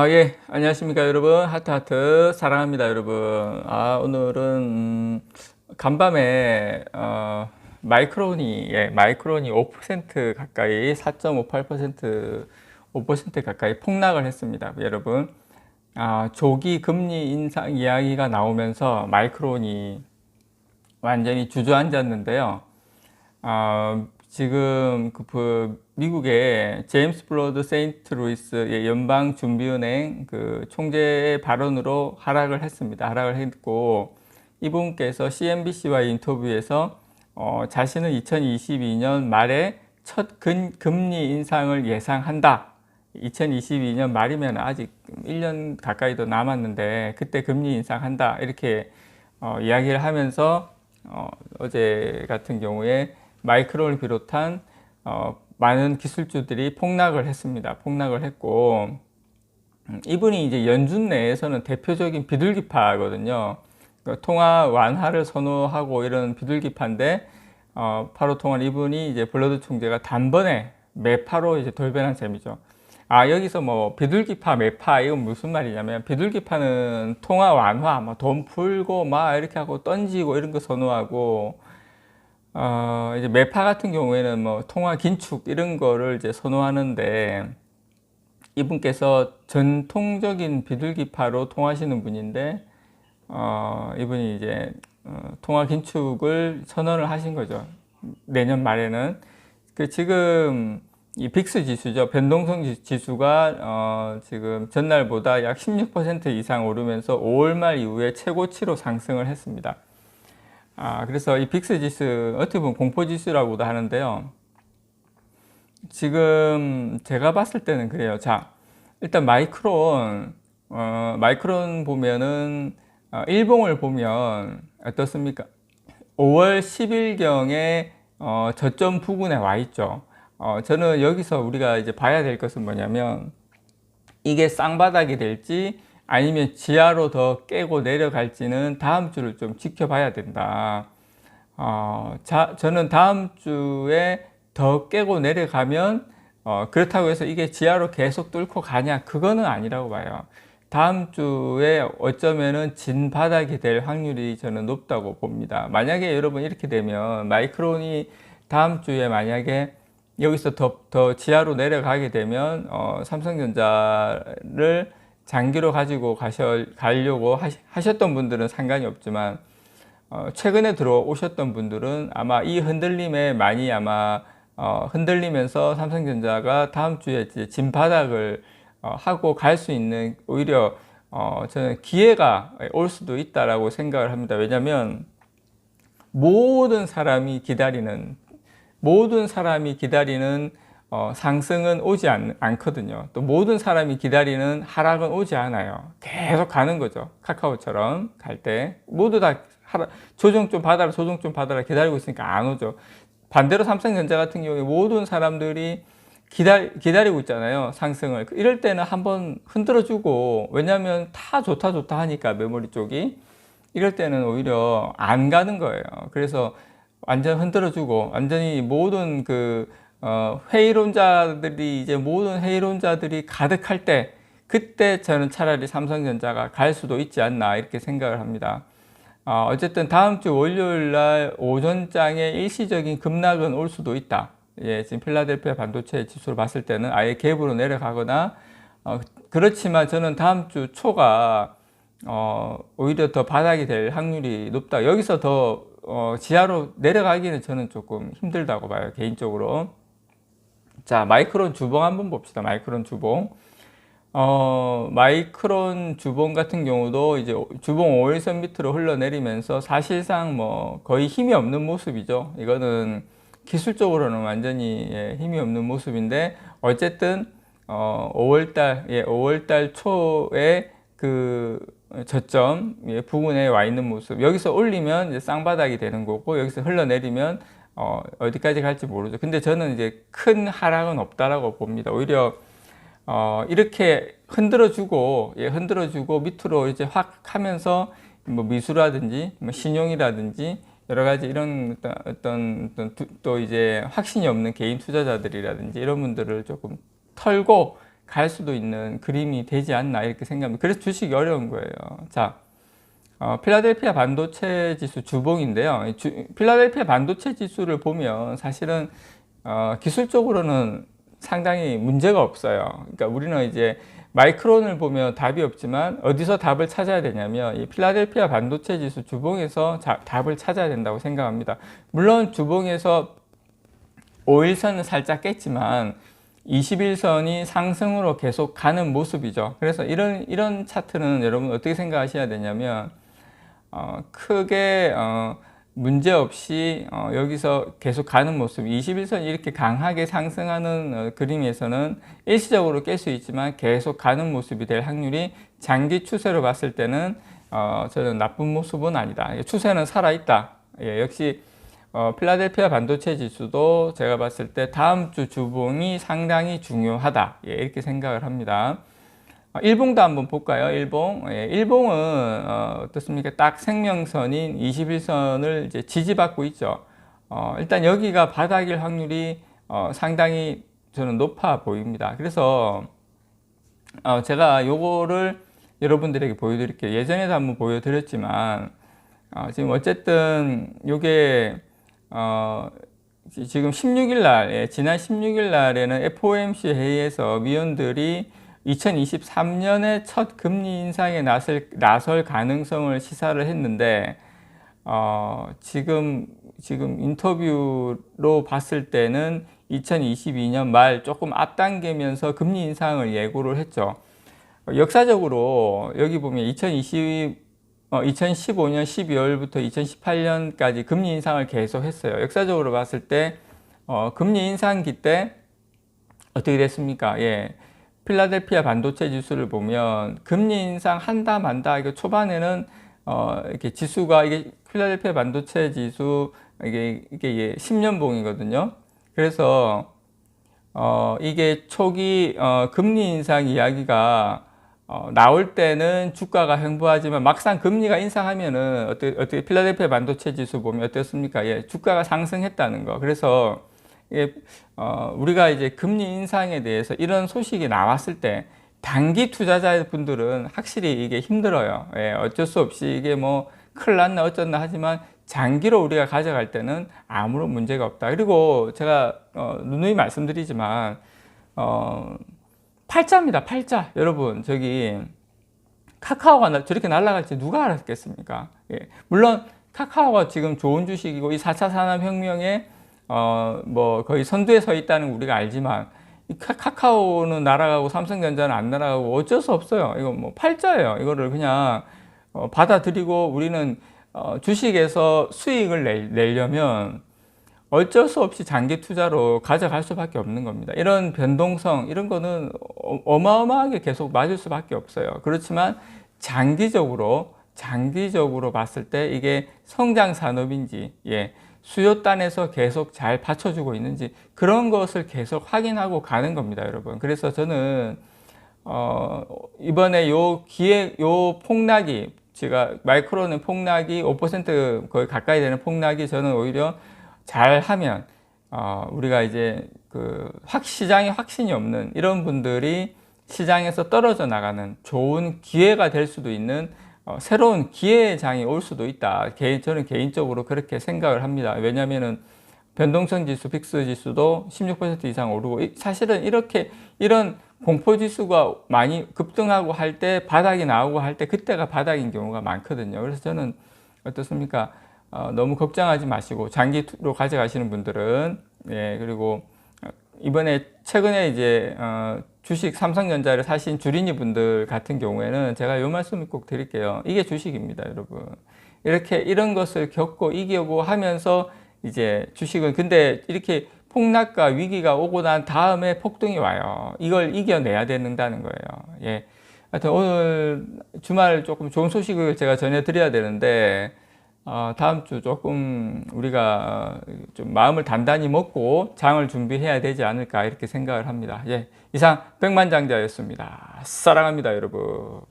예, 안녕하십니까, 여러분. 하트하트, 사랑합니다, 여러분. 오늘은, 간밤에, 마이크론이 5% 가까이, 4.58%, 5% 가까이 폭락을 했습니다, 여러분. 조기 금리 인상 이야기가 나오면서 마이크론이 완전히 주저앉았는데요. 지금 미국의 제임스 블러드 세인트 루이스 연방준비은행 그 총재의 발언으로 하락을 했습니다. 하락을 했고, 이분께서 CNBC와의 인터뷰에서 자신은 2022년 말에 첫 금리 인상을 예상한다. 2022년 말이면 아직 1년 가까이 더 남았는데 그때 금리 인상한다. 이렇게 이야기를 하면서 어제 같은 경우에 마이크론을 비롯한 많은 기술주들이 폭락을 했습니다. 폭락을 했고, 이분이 이제 연준 내에서는 대표적인 비둘기파거든요. 그러니까 통화 완화를 선호하고 이런 비둘기파인데, 바로 통한 이분이 이제 블러드 총재가 단번에 매파로 이제 돌변한 셈이죠. 여기서 뭐 비둘기파, 매파 이건 무슨 말이냐면, 비둘기파는 통화 완화, 뭐 돈 풀고 막 이렇게 하고 던지고 이런 거 선호하고, 이제 매파 같은 경우에는 뭐 통화 긴축 이런 거를 이제 선호하는데, 이분께서 전통적인 비둘기파로 통하시는 분인데, 이분이 이제 통화 긴축을 선언을 하신 거죠. 내년 말에는. 지금 이 빅스 지수죠. 변동성 지수가 지금 전날보다 약 16% 이상 오르면서 5월 말 이후에 최고치로 상승을 했습니다. 그래서 이 빅스 지수, 어떻게 보면 공포 지수라고도 하는데요. 지금 제가 봤을 때는 그래요. 자, 일단 마이크론 보면은, 일봉을 보면 어떻습니까? 5월 10일경에 저점 부근에 와 있죠. 저는 여기서 우리가 이제 봐야 될 것은 뭐냐면, 이게 쌍바닥이 될지 아니면 지하로 더 깨고 내려갈지는 다음 주를 좀 지켜봐야 된다. 저는 다음 주에 더 깨고 내려가면, 그렇다고 해서 이게 지하로 계속 뚫고 가냐? 그거는 아니라고 봐요. 다음 주에 어쩌면은 진 바닥이 될 확률이 저는 높다고 봅니다. 만약에 여러분 이렇게 되면 마이크론이 다음 주에 만약에 여기서 더 지하로 내려가게 되면 삼성전자를 장기로 가지고 가려고 하셨던 분들은 상관이 없지만, 최근에 들어오셨던 분들은 아마 이 흔들림에 많이 흔들리면서 삼성전자가 다음 주에 이제 진바닥을 하고 갈 수 있는, 오히려 저는 기회가 올 수도 있다라고 생각을 합니다. 왜냐하면 모든 사람이 기다리는 상승은 오지 않거든요. 또 모든 사람이 기다리는 하락은 오지 않아요. 계속 가는 거죠. 카카오처럼 갈 때 모두 다 조정 좀 받아라 기다리고 있으니까 안 오죠. 반대로 삼성전자 같은 경우에 모든 사람들이 기다리고 있잖아요. 상승을. 이럴 때는 한번 흔들어주고, 왜냐하면 다 좋다 하니까 메모리 쪽이, 이럴 때는 오히려 안 가는 거예요. 그래서 완전 흔들어주고, 완전히 모든 모든 회의론자들이 가득할 때, 그때 저는 차라리 삼성전자가 갈 수도 있지 않나, 이렇게 생각을 합니다. 어쨌든 다음 주 월요일 날 오전장에 일시적인 급락은 올 수도 있다. 지금 필라델피아 반도체 지수로 봤을 때는 아예 갭으로 내려가거나, 그렇지만 저는 다음 주 초가 오히려 더 바닥이 될 확률이 높다. 여기서 더 지하로 내려가기는 저는 조금 힘들다고 봐요, 개인적으로. 자, 마이크론 주봉 한번 봅시다. 마이크론 주봉. 마이크론 주봉 같은 경우도 이제 주봉 5일선 밑으로 흘러내리면서 사실상 뭐 거의 힘이 없는 모습이죠. 이거는 기술적으로는 완전히 힘이 없는 모습인데, 어쨌든 5월달 초에 그 저점 부근에 와 있는 모습, 여기서 올리면 이제 쌍바닥이 되는 거고, 여기서 흘러내리면 어디까지 갈지 모르죠. 근데 저는 이제 큰 하락은 없다라고 봅니다. 오히려 이렇게 흔들어주고 밑으로 이제 확 하면서 뭐 미수라든지 뭐 신용이라든지 여러 가지 이런 또 이제 확신이 없는 개인 투자자들이라든지 이런 분들을 조금 털고 갈 수도 있는 그림이 되지 않나 이렇게 생각합니다. 그래서 주식이 어려운 거예요. 자, 필라델피아 반도체 지수 주봉인데요. 필라델피아 반도체 지수를 보면 사실은 기술적으로는 상당히 문제가 없어요. 그러니까 우리는 이제 마이크론을 보면 답이 없지만 어디서 답을 찾아야 되냐면 이 필라델피아 반도체 지수 주봉에서 답을 찾아야 된다고 생각합니다. 물론 주봉에서 5일선은 살짝 깼지만 21선이 상승으로 계속 가는 모습이죠. 그래서 이런 차트는 여러분 어떻게 생각하셔야 되냐면 크게 문제없이 여기서 계속 가는 모습, 21선이 이렇게 강하게 상승하는 그림에서는 일시적으로 깰 수 있지만 계속 가는 모습이 될 확률이 장기 추세로 봤을 때는 저는 나쁜 모습은 아니다. 추세는 살아있다. 예, 역시 필라델피아 반도체 지수도 제가 봤을 때 다음 주 주봉이 상당히 중요하다. 예, 이렇게 생각을 합니다. 일봉도 한번 볼까요? 일봉. 예, 일봉은 어떻습니까? 딱 생명선인 21선을 이제 지지받고 있죠. 일단 여기가 바닥일 확률이 상당히 저는 높아 보입니다. 그래서 제가 요거를 여러분들에게 보여드릴게요. 예전에도 한번 보여드렸지만 지금 어쨌든 요게 지금 16일 날, 예, 지난 16일 날에는 FOMC 회의에서 위원들이 2023년에 첫 금리 인상에 나설 가능성을 시사를 했는데, 지금 인터뷰로 봤을 때는 2022년 말 조금 앞당기면서 금리 인상을 예고를 했죠. 역사적으로 여기 보면 2015년 12월부터 2018년까지 금리 인상을 계속 했어요. 역사적으로 봤을 때, 금리 인상기 때 어떻게 됐습니까? 예. 필라델피아 반도체 지수를 보면 금리 인상 한다 만다, 이거 초반에는 이렇게 지수가 이게 필라델피아 반도체 지수 이게 10년봉이거든요. 그래서 이게 초기 금리 인상 이야기가 나올 때는 주가가 횡보하지만 막상 금리가 인상하면은 어떻게 필라델피아 반도체 지수 보면 어떻습니까? 예, 주가가 상승했다는 거. 그래서 우리가 이제 금리 인상에 대해서 이런 소식이 나왔을 때 단기 투자자분들은 확실히 이게 힘들어요. 예, 어쩔 수 없이 이게 뭐 큰일 났나 어쩌나 하지만 장기로 우리가 가져갈 때는 아무런 문제가 없다. 그리고 제가 누누이 말씀드리지만 팔자입니다. 팔자. 여러분 저기 카카오가 저렇게 날아갈지 누가 알았겠습니까? 예, 물론 카카오가 지금 좋은 주식이고 이 4차 산업혁명에 뭐 거의 선두에 서 있다는 우리가 알지만 카카오는 날아가고 삼성전자는 안 날아가고 어쩔 수 없어요. 이거 뭐 팔자예요. 이거를 그냥 받아들이고 우리는 주식에서 수익을 내려면 어쩔 수 없이 장기 투자로 가져갈 수밖에 없는 겁니다. 이런 변동성, 이런 거는 어마어마하게 계속 맞을 수밖에 없어요. 그렇지만 장기적으로 봤을 때 이게 성장 산업인지, 예, 수요단에서 계속 잘 받쳐주고 있는지 그런 것을 계속 확인하고 가는 겁니다, 여러분. 그래서 저는 이번에 요 폭락이, 제가 마이크론의 폭락이 5% 거의 가까이 되는 폭락이 저는 오히려 잘하면 우리가 이제 시장에 확신이 없는 이런 분들이 시장에서 떨어져 나가는 좋은 기회가 될 수도 있는 새로운 기회의 장이 올 수도 있다. 저는 개인적으로 그렇게 생각을 합니다. 왜냐하면은 변동성 지수, 빅스 지수도 16% 이상 오르고, 사실은 이런 공포 지수가 많이 급등하고 할 때, 바닥이 나오고 할 때, 그때가 바닥인 경우가 많거든요. 그래서 저는 어떻습니까? 너무 걱정하지 마시고 장기로 가져가시는 분들은, 예, 그리고 이번에 최근에 이제 주식 삼성전자를 사신 주린이 분들 같은 경우에는 제가 요 말씀을 꼭 드릴게요. 이게 주식입니다, 여러분. 이런 것을 겪고 이기고 하면서 이제 주식은, 근데 이렇게 폭락과 위기가 오고 난 다음에 폭등이 와요. 이걸 이겨내야 된다는 거예요. 예. 하여튼 오늘 주말 조금 좋은 소식을 제가 전해드려야 되는데, 다음 주 조금 우리가 좀 마음을 단단히 먹고 장을 준비해야 되지 않을까 이렇게 생각을 합니다. 예, 이상 백만장자였습니다. 사랑합니다, 여러분.